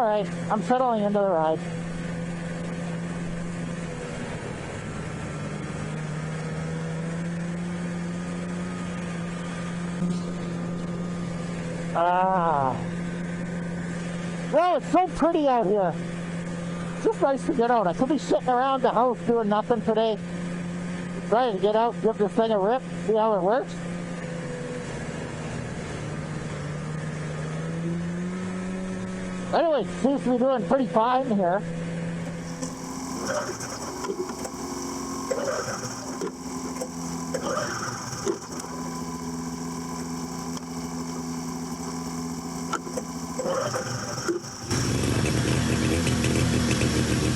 right, I'm settling into the ride. Well, it's so pretty out here. It's just nice to get out. I could be sitting around the house doing nothing today. Trying to get out, give this thing a rip, see how it works. Anyway, seems to be doing pretty fine here.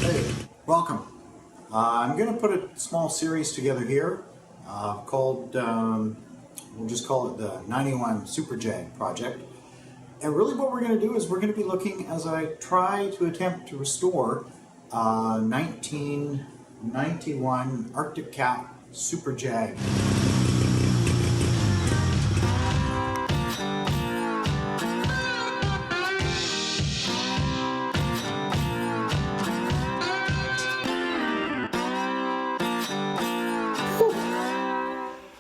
Hey, welcome. I'm going to put a small series together here called, we'll just call it the 91 Super Jag project. And really what we're going to do is we're going to be looking as I try to attempt to restore 1991 Arctic Cat Super Jag.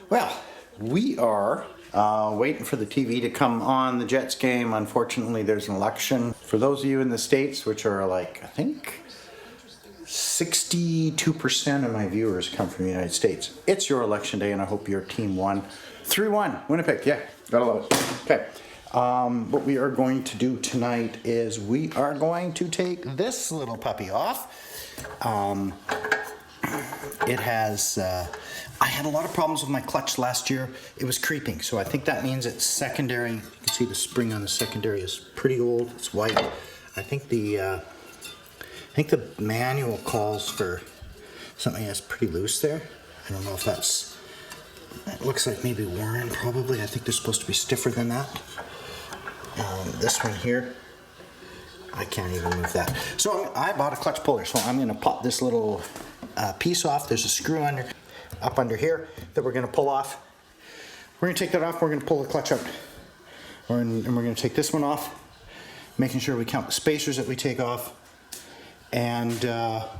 Well, we are waiting for the TV to come on, the Jets game. Unfortunately, there's an election. For those of you in the States, which are like, I think, 62% of my viewers come from the United States. It's your election day, and I hope your team won. 3-1, Winnipeg, yeah, gotta love it. Okay, what we are going to do tonight is we are going to take this little puppy off. It has, I had a lot of problems with my clutch last year. It was creeping, so I think that means it's secondary. You can see the spring on the secondary is pretty old. It's white. I think the manual calls for something that's pretty loose there. I don't know if that's, it looks like maybe worn probably. I think they're supposed to be stiffer than that. This one here, I can't even move that. So I bought a clutch puller, so I'm gonna pop this little piece off. There's a screw up under here that we're gonna pull off. We're gonna take that off, we're gonna pull the clutch out. And we're gonna take this one off, making sure we count the spacers that we take off. And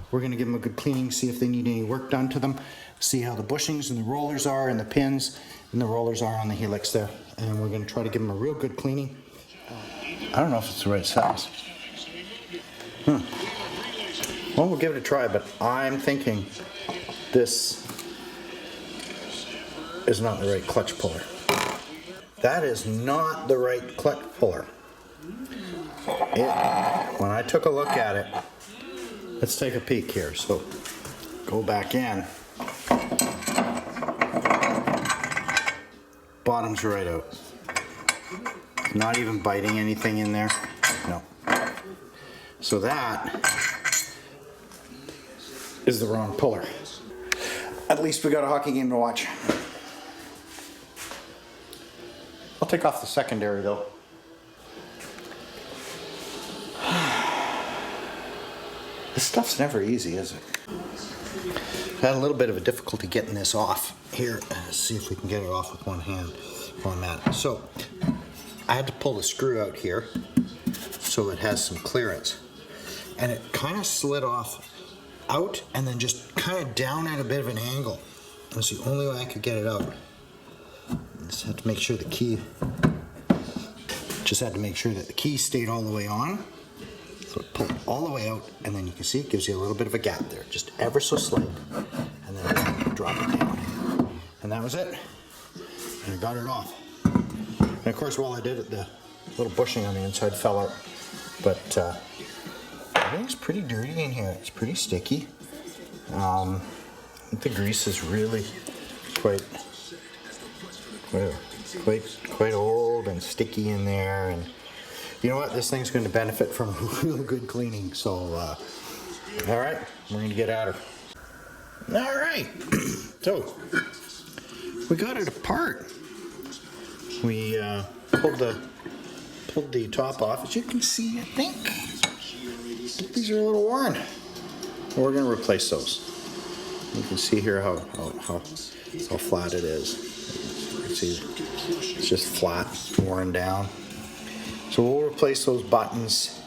we're gonna give them a good cleaning, see if they need any work done to them, see how the bushings and the rollers are and the pins and the rollers are on the helix there. And we're gonna try to give them a real good cleaning. I don't know if it's the right size. Well, we'll give it a try, but I'm thinking this is not the right clutch puller. That is not the right clutch puller. When I took a look at it, let's take a peek here. So go back in. Bottom's right out. Not even biting anything in there. No. So that is the wrong puller. At least we got a hockey game to watch. I'll take off the secondary though. This stuff's never easy, is it? I've had a little bit of a difficulty getting this off here. Let's see if we can get it off with one hand while I'm at it. So I had to pull the screw out here so it has some clearance. And it kind of slid off out and then just kind of down at a bit of an angle. That's the only way I could get it out. Just had to make sure the key, just had to make sure that the key stayed all the way on. So it pulled all the way out, and then you can see it gives you a little bit of a gap there, just ever so slight, and then drop it down. And that was it. And I got it off. And of course, while I did it, the little bushing on the inside fell out. But everything's pretty dirty in here. It's pretty sticky. I think the grease is really quite old and sticky in there. And you know what? This thing's going to benefit from a real good cleaning. So, all right, we're going to get at her. All right, so we got it apart. We pulled the top off. As you can see, I think these are a little worn. We're going to replace those. You can see here how flat it is. You can see it's just flat, worn down. So we'll replace those buttons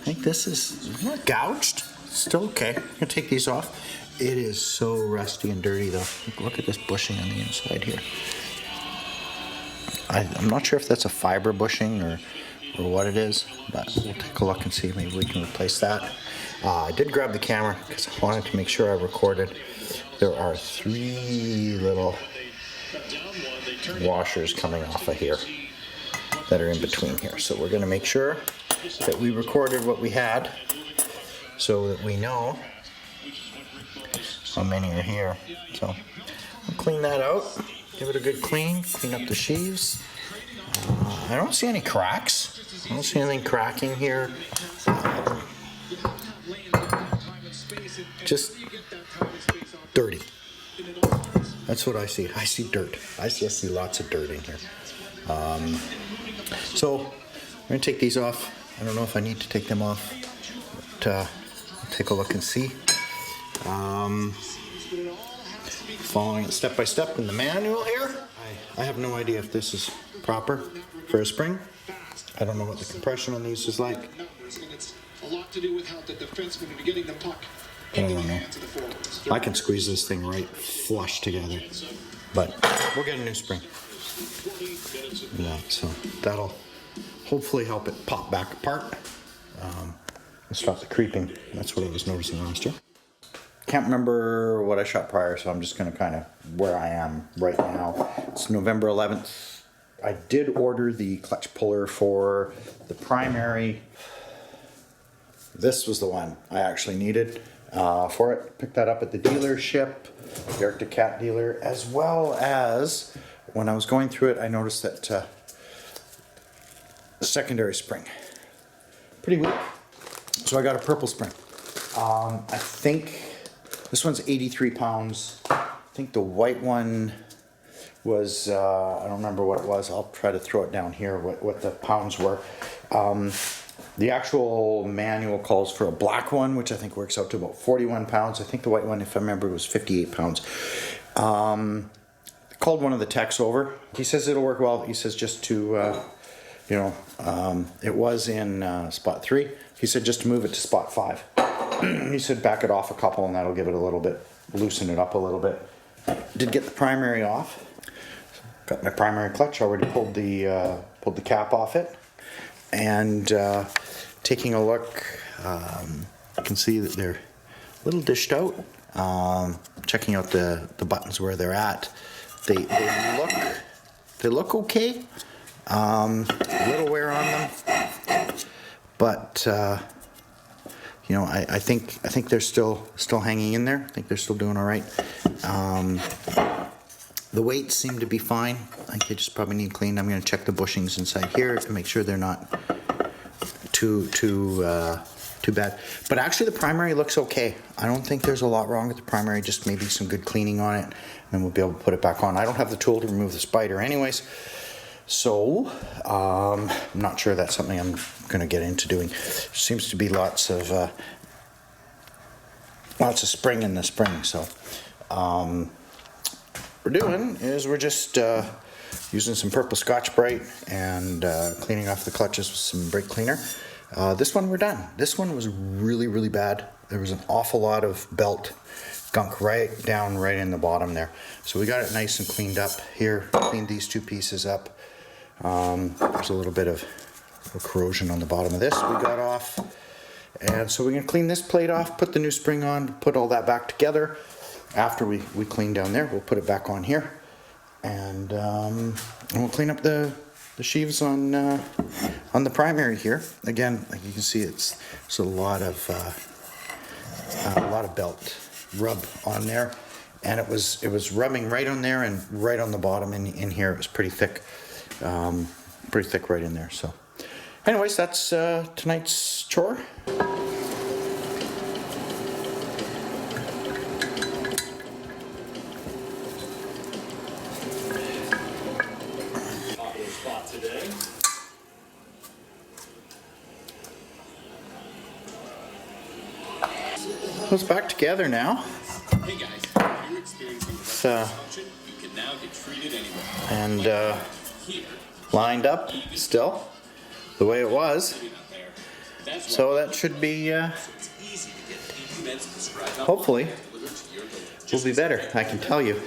think this is not gouged. Still okay. I'm gonna take these off. It is so rusty and dirty though. Look at this bushing on the inside here. I'm not sure if that's a fiber bushing or what it is, but we'll take a look and see if maybe we can replace that. I did grab the camera because I wanted to make sure I recorded. There are 3 little washers coming off of here that are in between here. So we're going to make sure that we recorded what we had so that we know how many are here. So I'll clean that out, give it a good clean up the sheaves. I don't see any cracks. I don't see anything cracking here. Just dirty. That's what I see. I see dirt. I just see lots of dirt in here. So I'm going to take these off. I don't know if I need to take them off, but I'll take a look and see. Following it step by step in the manual here. I have no idea if this is proper for a spring. I don't know what the compression on these is like. A lot to do with how the defensemen are getting the puck. I don't know. I can squeeze this thing right flush together, but we'll get a new spring. Yeah, so that'll hopefully help it pop back apart. Stop the creeping. That's what I was noticing last year. Can't remember what I shot prior, so I'm just going to kind of where I am right now. It's November 11th. I did order the clutch puller for the primary. This was the one I actually needed for it. Picked that up at the dealership, the Arctic Cat dealer, as well as when I was going through it, I noticed that the secondary spring, pretty weak. So I got a purple spring. I think this one's 83 pounds. I think the white one was, I don't remember what it was. I'll try to throw it down here, what the pounds were. The actual manual calls for a black one, which I think works out to about 41 pounds. I think the white one, if I remember, was 58 pounds. Called one of the techs over. He says it'll work well. He says just to, it was in spot 3. He said just to move it to spot 5. He said back it off a couple and that'll give it a little bit, loosen it up a little bit. Did get the primary off. Got my primary clutch, already pulled the cap off it. And taking a look, you can see that they're a little dished out. Checking out the buttons where they're at. They look okay. A little wear on them, but I think they're still hanging in there. I think they're still doing all right. The weights seem to be fine. I think they just probably need cleaned. I'm going to check the bushings inside here to make sure they're not too bad. But actually the primary looks okay. I don't think there's a lot wrong with the primary, just maybe some good cleaning on it, and then we'll be able to put it back on. I don't have the tool to remove the spider anyways, so I'm not sure that's something I'm going to get into doing. Seems to be lots of spring in the spring, so what we're doing is we're just using some purple Scotch-Brite and cleaning off the clutches with some brake cleaner. This one we're done. This one was really, really bad. There was an awful lot of belt gunk right in the bottom there. So we got it nice and cleaned up here. Cleaned these 2 pieces up. There's a little bit of corrosion on the bottom of this we got off. And so we're going to clean this plate off, put the new spring on, put all that back together. After we clean down there, we'll put it back on here. And we'll clean up the sheaves on the primary here. Again, like you can see, it's a lot of belt rub on there, and it was rubbing right on there and right on the bottom in here. It was pretty thick right in there. So, anyways, that's tonight's chore. It's back together now. Hey guys, you're experiencing you can now get treated anywhere. And lined up still the way it was. So that should be, hopefully, will be better. I can tell you.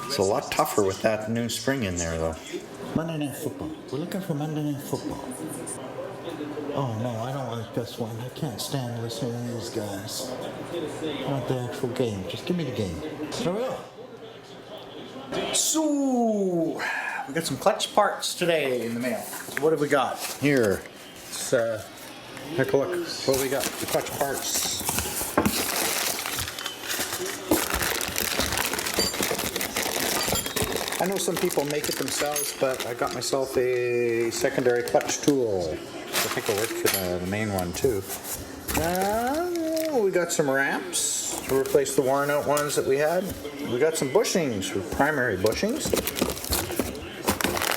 It's a lot tougher with that new spring in there, though. Monday Night Football. We're looking for Monday Night Football. Oh no, I don't like this one. I can't stand listening to these guys. I want the actual game. Just give me the game. Hurry up. So, we got some clutch parts today in the mail. So what have we got? Here. Let's take a look. What we got? The clutch parts. I know some people make it themselves, but I got myself a secondary clutch tool. I think it'll work for the main one too. We got some ramps to replace the worn out ones that we had. We got some bushings, primary bushings.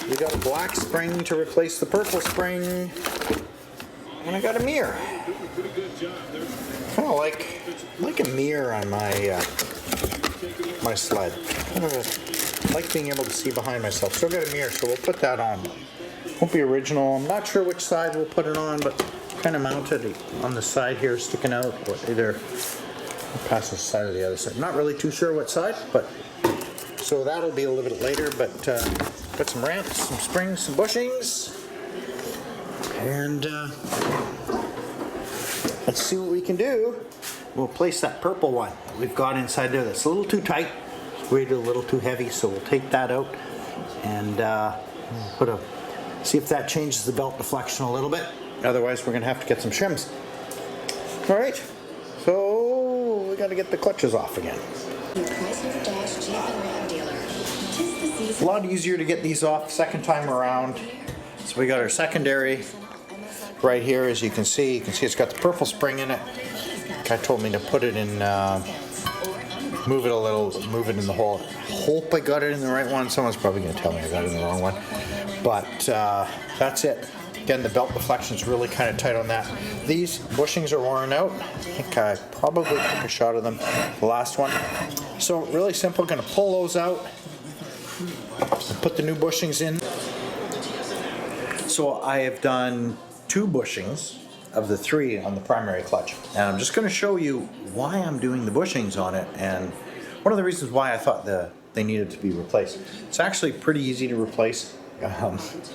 We got a black spring to replace the purple spring. And I got a mirror. Kind of like a mirror on my my sled. Kind of like being able to see behind myself. Still got a mirror, so we'll put that on. Won't be original. I'm not sure which side we'll put it on, but kind of mounted on the side here, sticking out, or either past the side or the other side. Not really too sure what side, but so that'll be a little bit later. But got some ramps, some springs, some bushings, and let's see what we can do. We'll place that purple one that we've got inside there. That's a little too tight, weighted a little too heavy, so we'll take that out and see if that changes the belt deflection a little bit. Otherwise, we're going to have to get some shims. All right, so we got to get the clutches off again. A lot easier to get these off second time around. So we got our secondary right here, as you can see. You can see it's got the purple spring in it. Guy told me to put it in, move it a little, move it in the hole. Hope I got it in the right one. Someone's probably going to tell me I got it in the wrong one. But that's it. Again, the belt deflection is really kind of tight on that. These bushings are worn out. I think I probably took a shot of them the last one. So really simple. Going to pull those out and put the new bushings in. So I have done 2 bushings of the 3 on the primary clutch. And I'm just going to show you why I'm doing the bushings on it and one of the reasons why I thought they needed to be replaced. It's actually pretty easy to replace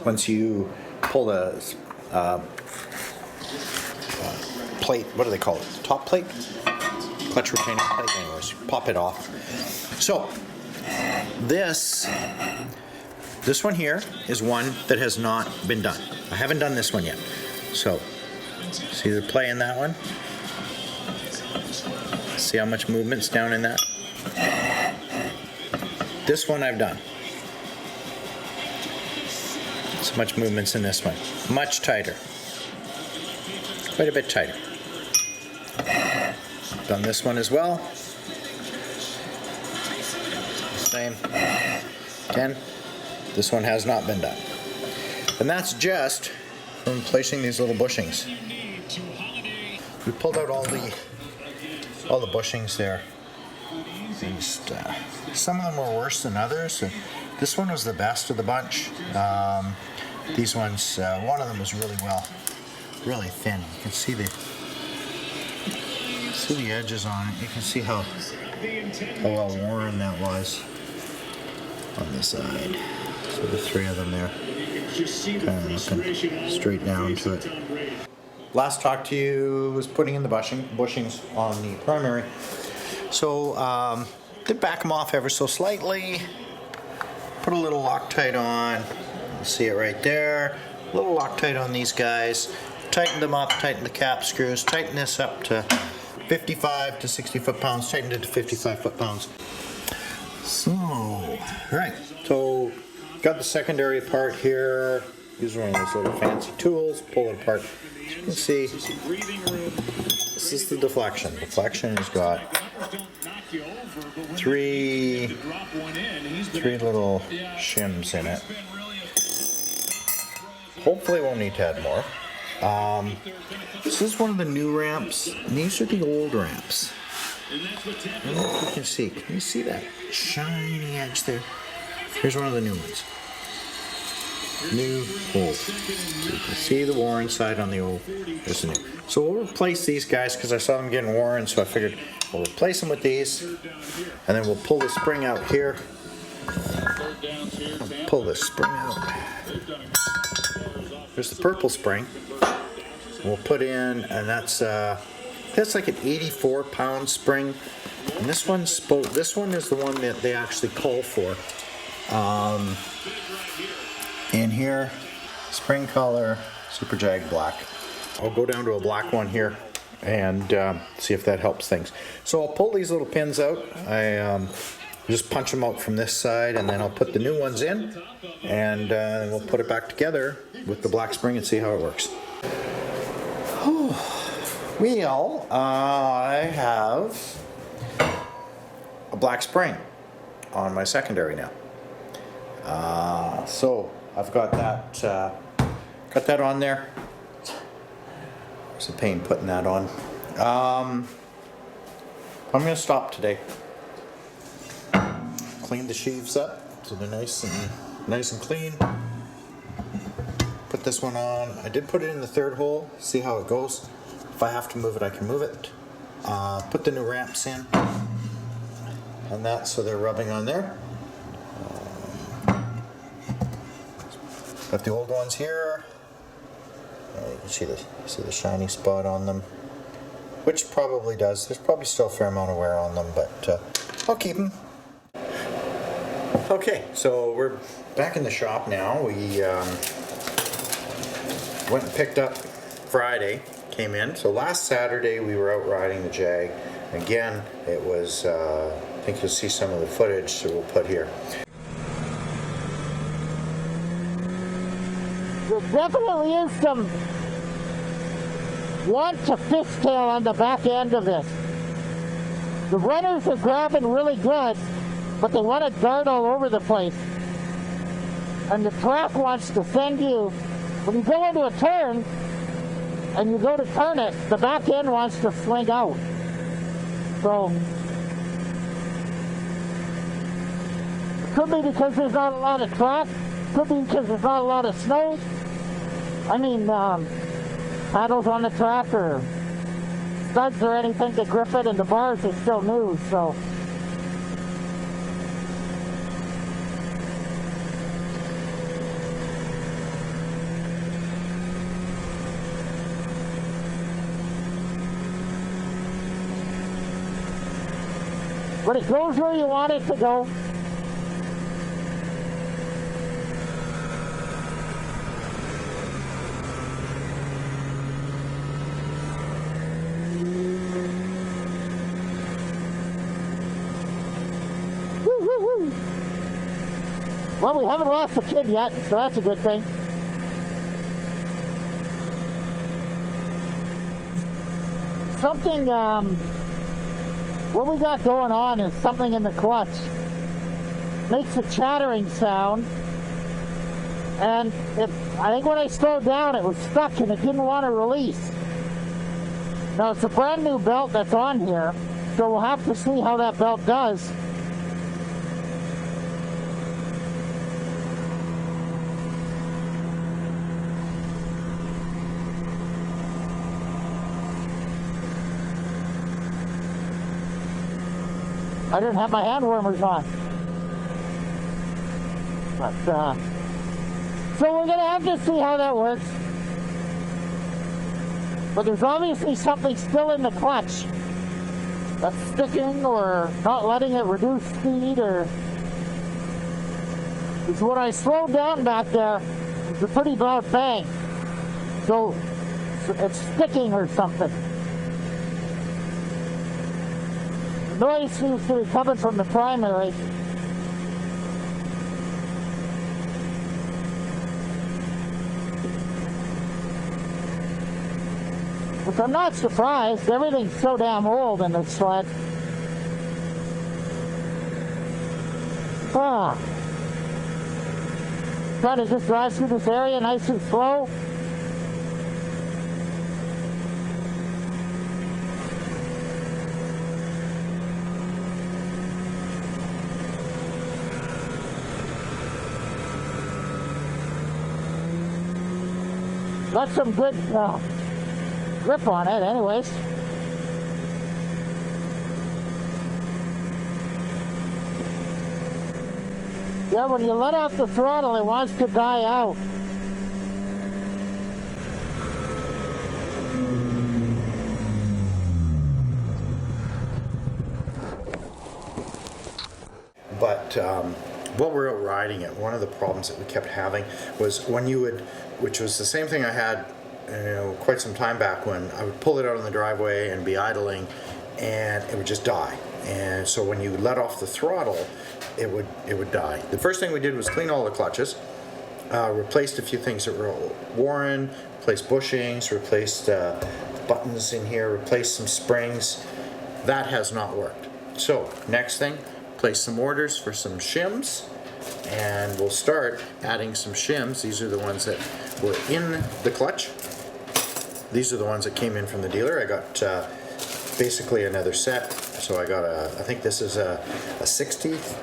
once you pull the plate, what do they call it? Top plate? Clutch retaining plate, anyways, pop it off. So this one here is one that has not been done. I haven't done this one yet. So see the play in that one? See how much movement's down in that? This one I've done. So much movement's in this one. Much tighter. Quite a bit tighter. Done this one as well. Same. Again, this one has not been done. And that's just from placing these little bushings. We pulled out all the bushings there. Some of them were worse than others. This one was the best of the bunch. These ones, one of them was really thin. You can see the edges on it. You can see how well worn that was on the side. So the 3 of them there, kind of looking straight down to it. Last talk to you was putting in the bushings on the primary. So did back them off ever so slightly. Put a little Loctite on. You see it right there. A little Loctite on these guys. Tighten them up, tighten the cap screws, tighten this up to 55 to 60 foot-pounds, tighten it to 55 foot-pounds. So, right. So, got the secondary part here. Use one of those little fancy tools, pull it apart. As you can see, this is the deflection. Deflection has got three little shims in it. Hopefully we'll need to add more. This is one of the new ramps, and these are the old ramps. I don't know if you can see. Can you see that shiny edge there? Here's one of the new ones. new hole. So you can see the Warren side on the old. This new. So we'll replace these guys because I saw them getting worn, so I figured we'll replace them with these, and then we'll pull the spring out here. I'll pull this spring out. There's the purple spring. We'll put in, and that's like an 84-pound spring. And this one is the one that they actually call for. In here, spring color, Super Jag black. I'll go down to a black one here and see if that helps things. So I'll pull these little pins out. I just punch them out from this side, and then I'll put the new ones in, and we'll put it back together with the black spring and see how it works. Well, I have a black spring on my secondary now. So I've got that on there. It's a pain putting that on. I'm gonna stop today. Clean the sheaves up so they're nice and clean. Put this one on. I did put it in the third hole. See how it goes. If I have to move it, I can move it. Put the new ramps in, and that so they're rubbing on there. Got the old ones here. You can see the shiny spot on them, which probably does. There's probably still a fair amount of wear on them, but I'll keep them. Okay, so we're back in the shop now. We went and picked up Friday, came in. So last Saturday we were out riding the Jag. Again, it was, I think you'll see some of the footage that we'll put here. There definitely is some want to fishtail on the back end of this. The runners are grabbing really good, but they want to dart all over the place. And the track wants to send you, when you go into a turn and you go to turn it, the back end wants to swing out. So, it could be because there's not a lot of track, could be because there's not a lot of snow. I mean, paddles on the track or studs or anything to grip it, and the bars are still new, so. But it goes where you want it to go. Well, we haven't lost the kid yet, so that's a good thing. Something, what we got going on is something in the clutch. Makes a chattering sound. And I think when I slowed down, it was stuck and it didn't want to release. Now, it's a brand new belt that's on here, so we'll have to see how that belt does. I didn't have my hand warmers on. But, so we're gonna have to see how that works. But there's obviously something still in the clutch that's sticking or not letting it reduce speed, or because when I slowed down back there, it's a pretty loud bang. So it's sticking or something. The noise seems to be coming from the primary. Which I'm not surprised. Everything's so damn old in this sled. Trying to just drive through this area nice and slow. got some good grip on it anyways. Yeah, when you let off the throttle, it wants to die out. But while we're out riding it, one of the problems that we kept having was when you would, which was the same thing I had, quite some time back, when I would pull it out on the driveway and be idling, and it would just die. And so when you let off the throttle, it would die. The first thing we did was clean all the clutches, replaced a few things that were worn, replaced bushings, replaced buttons in here, replaced some springs. That has not worked. So next thing, place some orders for some shims, and we'll start adding some shims. These are the ones that were in the clutch. These are the ones that came in from the dealer. I got basically another set. So I got I think this is a 60th.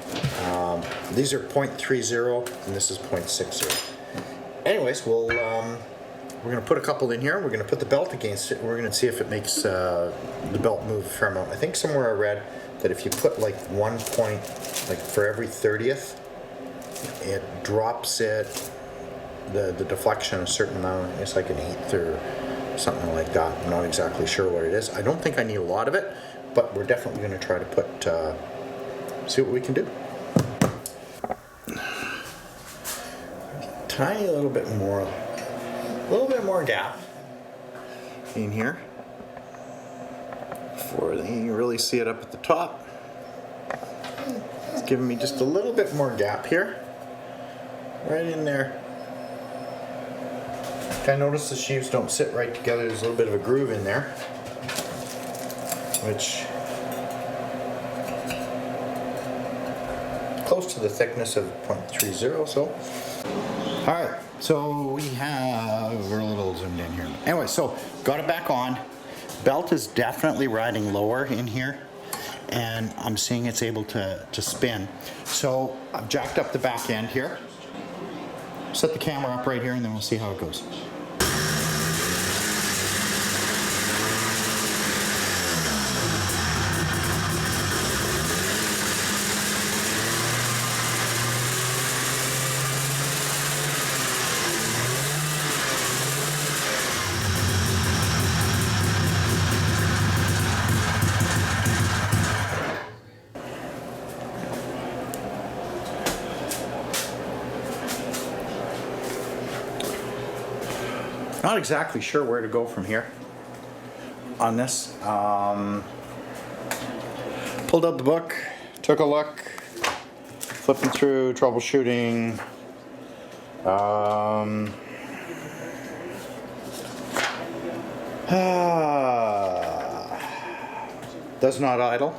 These are 0.30 and this is 0.60. Anyways, we're gonna put a couple in here. We're gonna put the belt against it. We're gonna see if it makes the belt move a fair amount. I think somewhere I read that if you put like 1 point, like for every 30th, it drops it, the deflection a certain amount. It's like an 1/8 or something like that. I'm not exactly sure what it is. I don't think I need a lot of it, but we're definitely going to try to put, see what we can do. Tiny little bit more gap in here. Before you really see it up at the top. It's giving me just a little bit more gap here. Right in there. I notice the sheaves don't sit right together. There's a little bit of a groove in there, which close to the thickness of 0.30. So, all right. So we're a little zoomed in here. Anyway, so got it back on. Belt is definitely riding lower in here, and I'm seeing it's able to spin. So I've jacked up the back end here. Set the camera up right here, and then we'll see how it goes. Not exactly sure where to go from here on this. Pulled out the book, took a look, flipping through troubleshooting. Does not idle.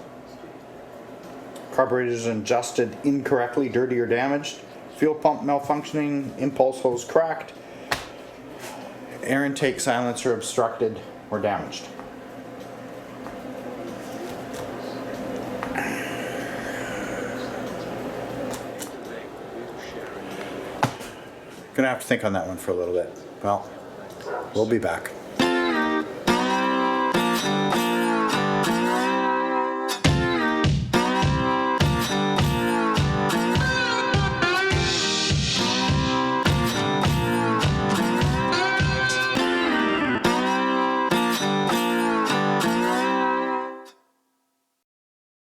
Carburetor is adjusted incorrectly, dirty or damaged. Fuel pump malfunctioning, impulse hose cracked. Air intake silencer obstructed or damaged. Gonna have to think on that one for a little bit. Well, we'll be back.